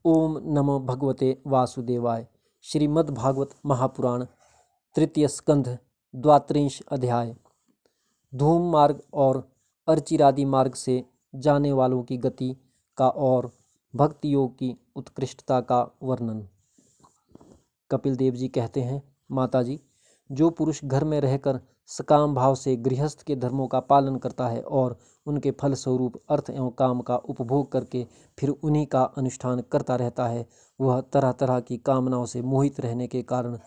ओम नमो भगवते वासुदेवाय। श्रीमद्भागवत महापुराण तृतीय स्कंध द्वात्रिंश अध्याय। धूम मार्ग और अर्चिरादि मार्ग से जाने वालों की गति का और भक्ति योग की उत्कृष्टता का वर्णन। कपिल देव जी कहते हैं, माता जी, जो पुरुष घर में रहकर सकाम भाव से गृहस्थ के धर्मों का पालन करता है और उनके फल स्वरूप अर्थ एवं काम का उपभोग करके फिर उन्हीं का अनुष्ठान करता रहता है, वह तरह तरह की कामनाओं से मोहित रहने के कारण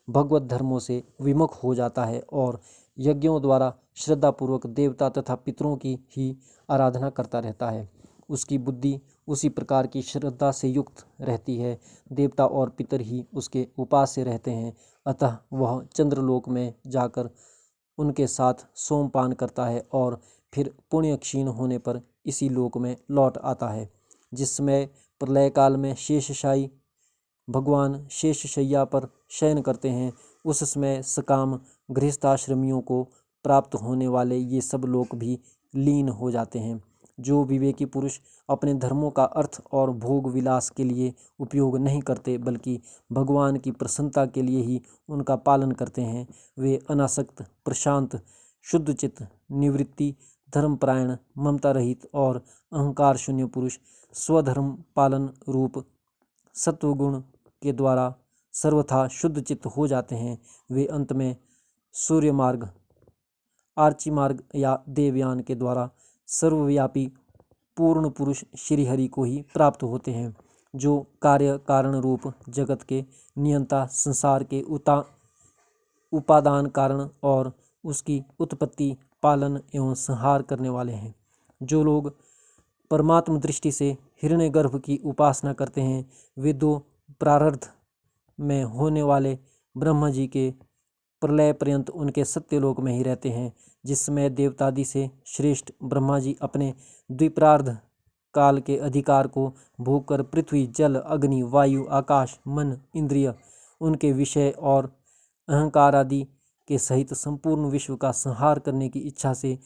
भगवत धर्मों से विमुख हो जाता है और यज्ञों द्वारा श्रद्धापूर्वक देवता तथा पितरों की ही आराधना करता रहता है। उसकी बुद्धि उसी प्रकार की श्रद्धा से युक्त रहती है। देवता और पितर ही उसके उपास्य रहते हैं, अतः वह चंद्रलोक में जाकर उनके साथ सोमपान करता है और फिर पुण्य क्षीण होने पर इसी लोक में लौट आता है। जिसमें प्रलय काल में शेषशायी भगवान शेषशय्या पर शयन करते हैं, उस समय सकाम गृहस्थाश्रमियों को प्राप्त होने वाले ये सब लोक भी लीन हो जाते हैं। जो विवेकी पुरुष अपने धर्मों का अर्थ और भोग विलास के लिए उपयोग नहीं करते बल्कि भगवान की प्रसन्नता के लिए ही उनका पालन करते हैं, वे अनासक्त, प्रशांत, शुद्धचित्त, निवृत्ति, धर्मपरायण, ममता रहित और अहंकार शून्य पुरुष स्वधर्म पालन रूप सत्वगुण के द्वारा सर्वथा शुद्ध चित्त हो जाते हैं। वे अंत में सूर्य मार्ग, आर्ची मार्ग या देवयान के द्वारा सर्वव्यापी पूर्ण पुरुष श्रीहरि को ही प्राप्त होते हैं, जो कार्य कारण रूप जगत के नियंता, संसार के उपादान कारण और उसकी उत्पत्ति, पालन एवं संहार करने वाले हैं। जो लोग परमात्म दृष्टि से हिरण्यगर्भ की उपासना करते हैं, वे दो प्रारब्ध में होने वाले ब्रह्म जी के प्रलय पर्यंत उनके सत्यलोक में ही रहते हैं, जिसमें देवतादि से श्रेष्ठ ब्रह्मा जी अपने द्विप्रार्ध काल के अधिकार को भोग कर पृथ्वी, जल, अग्नि, वायु, आकाश, मन, इंद्रिय, उनके विषय और अहंकार आदि के सहित संपूर्ण विश्व का संहार करने की इच्छा से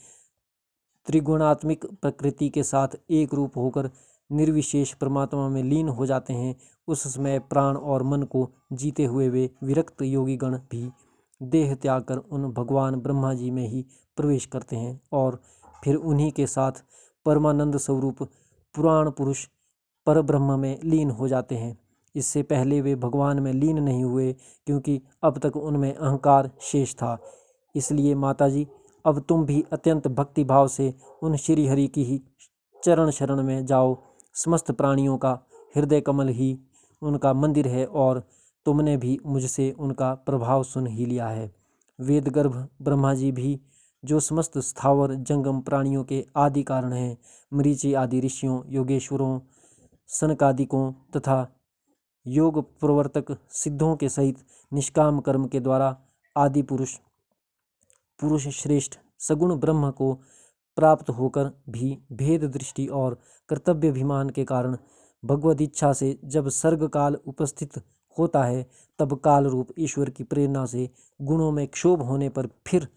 त्रिगुणात्मिक प्रकृति के साथ एक रूप होकर निर्विशेष परमात्मा में लीन हो जाते हैं। उस समय प्राण और मन को जीते हुए वे विरक्त योगीगण भी देह त्याग कर उन भगवान ब्रह्मा जी में ही प्रवेश करते हैं और फिर उन्हीं के साथ परमानंद स्वरूप पुराण पुरुष पर ब्रह्म में लीन हो जाते हैं। इससे पहले वे भगवान में लीन नहीं हुए, क्योंकि अब तक उनमें अहंकार शेष था। इसलिए माता जी, अब तुम भी अत्यंत भक्ति भाव से उन श्री हरि की ही चरण शरण में जाओ। समस्त प्राणियों का हृदय कमल ही उनका मंदिर है और तुमने भी मुझसे उनका प्रभाव सुन ही लिया है। वेद गर्भ ब्रह्मा जी भी, जो समस्त स्थावर जंगम प्राणियों के आदि कारण हैं, मरीचि आदि ऋषियों, योगेश्वरों, सनकादिकों तथा योग प्रवर्तक सिद्धों के सहित निष्काम कर्म के द्वारा आदि पुरुष श्रेष्ठ सगुण ब्रह्म को प्राप्त होकर भी भेद दृष्टि और कर्तव्याभिमान के कारण भगवद इच्छा से जब सर्ग काल उपस्थित होता है, तब काल रूप ईश्वर की प्रेरणा से गुणों में क्षोभ होने पर फिर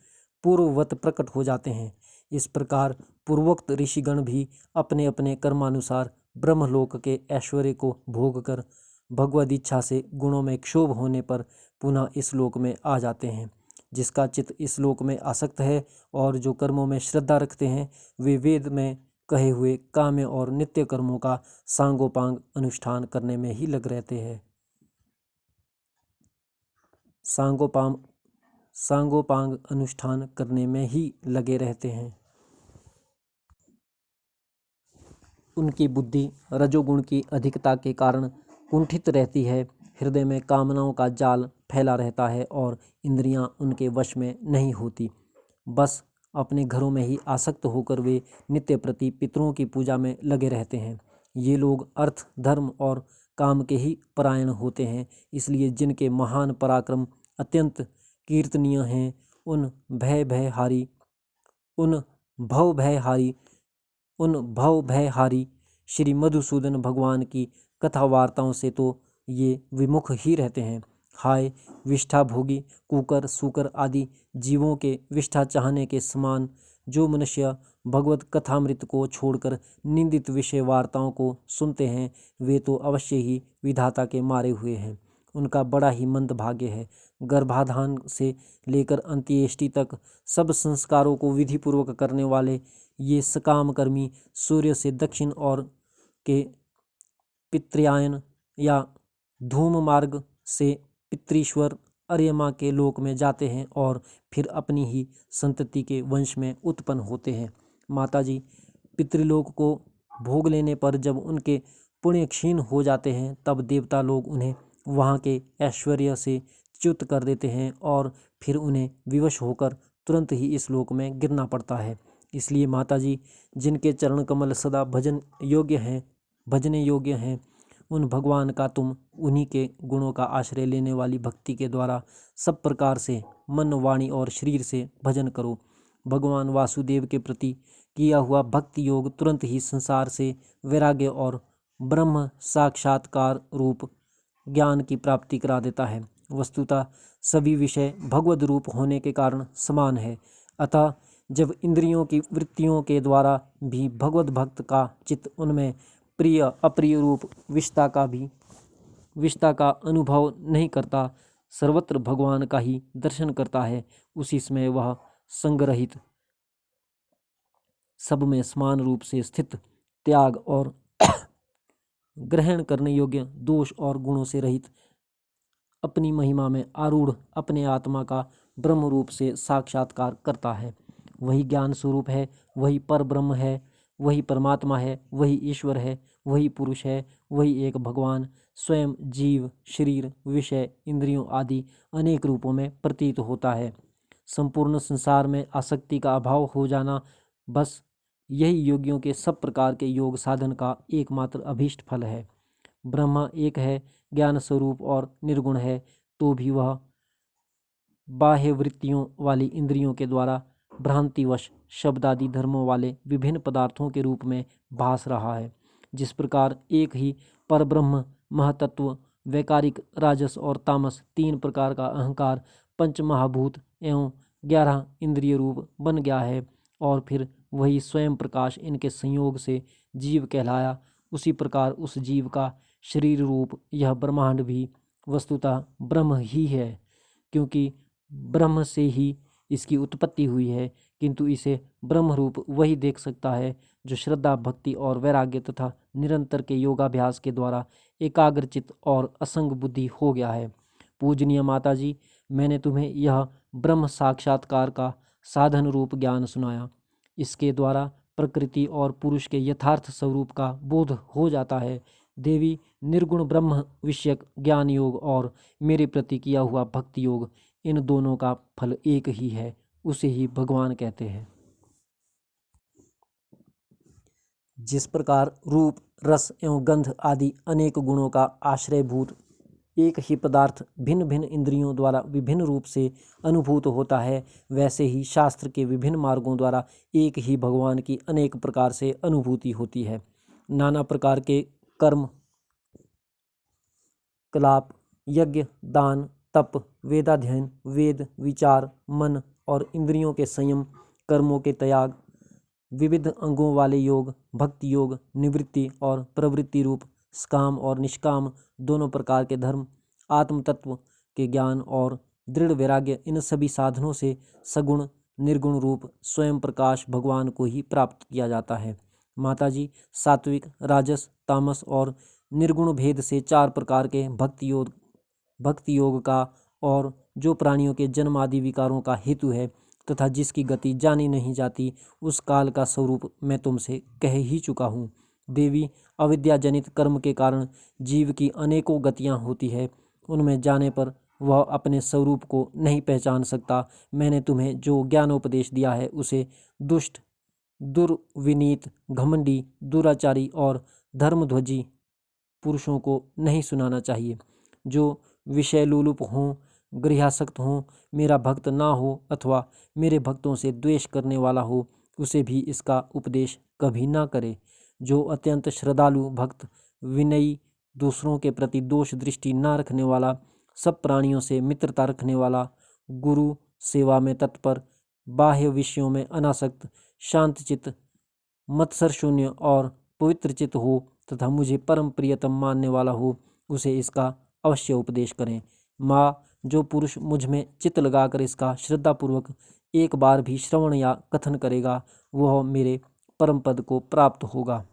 पूर्ववत प्रकट हो जाते हैं। इस प्रकार पूर्वोक्त ऋषिगण भी अपने अपने कर्मानुसार ब्रह्मलोक के ऐश्वर्य को भोग कर भगवद इच्छा से गुणों में क्षोभ होने पर पुनः इस लोक में आ जाते हैं। जिसका चित्त इस लोक में आसक्त है और जो कर्मों में श्रद्धा रखते हैं, वे वेद में कहे हुए काम्य और नित्य कर्मों का सांगोपांग अनुष्ठान करने में ही लग रहते हैं। सांगोपांग अनुष्ठान करने में ही लगे रहते हैं। उनकी बुद्धि रजोगुण की अधिकता के कारण कुंठित रहती है, हृदय में कामनाओं का जाल फैला रहता है और इंद्रियां उनके वश में नहीं होती। बस अपने घरों में ही आसक्त होकर वे नित्य प्रति पितरों की पूजा में लगे रहते हैं। ये लोग अर्थ, धर्म और काम के ही परायण होते हैं। इसलिए जिनके महान पराक्रम अत्यंत कीर्तनीय हैं, उन भव भयहारी श्री मधुसूदन भगवान की कथा वार्ताओं से तो ये विमुख ही रहते हैं। हाय, विष्ठा भोगी कुकर, सूकर आदि जीवों के विष्ठा चाहने के समान जो मनुष्य भगवत कथामृत को छोड़कर निंदित विषय वार्ताओं को सुनते हैं वे तो अवश्य ही विधाता के मारे हुए हैं। उनका बड़ा ही मंद भाग्य है। गर्भाधान से लेकर अंत्येष्टि तक सब संस्कारों को विधिपूर्वक करने वाले ये सकाम कर्मी सूर्य से दक्षिण और के पितृयायन या धूम मार्ग से पितृश्वर अर्यमा के लोक में जाते हैं और फिर अपनी ही संतति के वंश में उत्पन्न होते हैं। माताजी, पितृलोक को भोग लेने पर जब उनके पुण्य क्षीण हो जाते हैं तब देवता लोग उन्हें वहाँ के ऐश्वर्य से च्युत कर देते हैं और फिर उन्हें विवश होकर तुरंत ही इस लोक में गिरना पड़ता है। इसलिए माताजी, जिनके चरण कमल सदा भजने योग्य हैं उन भगवान का तुम उन्हीं के गुणों का आश्रय लेने वाली भक्ति के द्वारा सब प्रकार से मन, वाणी और शरीर से भजन करो। भगवान वासुदेव के प्रति किया हुआ भक्ति योग तुरंत ही संसार से वैराग्य और ब्रह्म साक्षात्कार रूप ज्ञान की प्राप्ति करा देता है। वस्तुतः सभी विषय भगवद रूप होने के कारण समान है। अतः जब इंद्रियों की वृत्तियों के द्वारा भी भगवद भक्त का चित्त उनमें प्रिय अप्रिय रूप विषता का अनुभव नहीं करता, सर्वत्र भगवान का ही दर्शन करता है, उसी समय वह संगरहित, सब में समान रूप से स्थित, त्याग और ग्रहण करने योग्य, दोष और गुणों से रहित, अपनी महिमा में आरूढ़ अपने आत्मा का ब्रह्म रूप से साक्षात्कार करता है। वही ज्ञान स्वरूप है, वही पर ब्रह्म है, वही परमात्मा है, वही ईश्वर है, वही पुरुष है, वही एक भगवान स्वयं जीव, शरीर, विषय, इंद्रियों आदि अनेक रूपों में प्रतीत होता है। संपूर्ण संसार में आसक्ति का अभाव हो जाना, बस यही योगियों के सब प्रकार के योग साधन का एकमात्र अभीष्ट फल है। ब्रह्मा एक है, ज्ञान स्वरूप और निर्गुण है, तो भी वह बाह्य वृत्तियों वाली इंद्रियों के द्वारा भ्रांतिवश शब्दादि धर्मों वाले विभिन्न पदार्थों के रूप में भास रहा है। जिस प्रकार एक ही परब्रह्म महतत्व वैकारिक राजस और तामस तीन प्रकार का अहंकार पंच महाभूत एवं 11 इंद्रिय रूप बन गया है और फिर वही स्वयं प्रकाश इनके संयोग से जीव कहलाया, उसी प्रकार उस जीव का शरीर रूप यह ब्रह्मांड भी वस्तुतः ब्रह्म ही है, क्योंकि ब्रह्म से ही इसकी उत्पत्ति हुई है। किंतु इसे ब्रह्म रूप वही देख सकता है जो श्रद्धा, भक्ति और वैराग्य तथा निरंतर के योगाभ्यास के द्वारा एकाग्रचित और असंग बुद्धि हो गया है। पूजनीय माता जी, मैंने तुम्हें यह ब्रह्म साक्षात्कार का साधन रूप ज्ञान सुनाया। इसके द्वारा प्रकृति और पुरुष के यथार्थ स्वरूप का बोध हो जाता है। देवी, निर्गुण ब्रह्म विषयक ज्ञान योग और मेरे प्रति किया हुआ भक्ति योग, इन दोनों का फल एक ही है, उसे ही भगवान कहते हैं। जिस प्रकार रूप, रस एवं गंध आदि अनेक गुणों का आश्रयभूत एक ही पदार्थ भिन्न भिन्न इंद्रियों द्वारा विभिन्न रूप से अनुभूत होता है, वैसे ही शास्त्र के विभिन्न मार्गों द्वारा एक ही भगवान की अनेक प्रकार से अनुभूति होती है। नाना प्रकार के कर्म, कलाप, यज्ञ, दान, तप, वेदाध्ययन, वेद विचार, मन और इंद्रियों के संयम, कर्मों के त्याग, विविध अंगों वाले योग, भक्ति योग, निवृत्ति और प्रवृत्ति रूप सकाम और निष्काम दोनों प्रकार के धर्म, आत्म तत्व के ज्ञान और दृढ़ वैराग्य, इन सभी साधनों से सगुण निर्गुण रूप स्वयं प्रकाश भगवान को ही प्राप्त किया जाता है। माताजी, सात्विक, राजस, तामस और निर्गुण भेद से 4 प्रकार के भक्ति योग का और जो प्राणियों के जन्म आदि विकारों का हेतु है तथा जिसकी गति जानी नहीं जाती, उस काल का स्वरूप मैं तुमसे कह ही चुका हूँ। देवी, अविद्या जनित कर्म के कारण जीव की अनेकों गतियाँ होती है, उनमें जाने पर वह अपने स्वरूप को नहीं पहचान सकता। मैंने तुम्हें जो ज्ञानोपदेश दिया है उसे दुष्ट, दुर्विनीत, घमंडी, दुराचारी और धर्मध्वजी पुरुषों को नहीं सुनाना चाहिए। जो विषय लोलुप हों, गृहासक्त हों, मेरा भक्त ना हो अथवा मेरे भक्तों से द्वेष करने वाला हो, उसे भी इसका उपदेश कभी ना करे। जो अत्यंत श्रद्धालु भक्त, विनयी, दूसरों के प्रति दोष दृष्टि ना रखने वाला, सब प्राणियों से मित्रता रखने वाला, गुरु सेवा में तत्पर, बाह्य विषयों में अनासक्त, शांतचित्त, मत्सर शून्य और पवित्र चित्त हो तथा मुझे परम प्रियतम मानने वाला हो, उसे इसका अवश्य उपदेश करें। माँ, जो पुरुष मुझ में चित्त लगाकर इसका श्रद्धापूर्वक एक बार भी श्रवण या कथन करेगा, वह मेरे परम पद को प्राप्त होगा।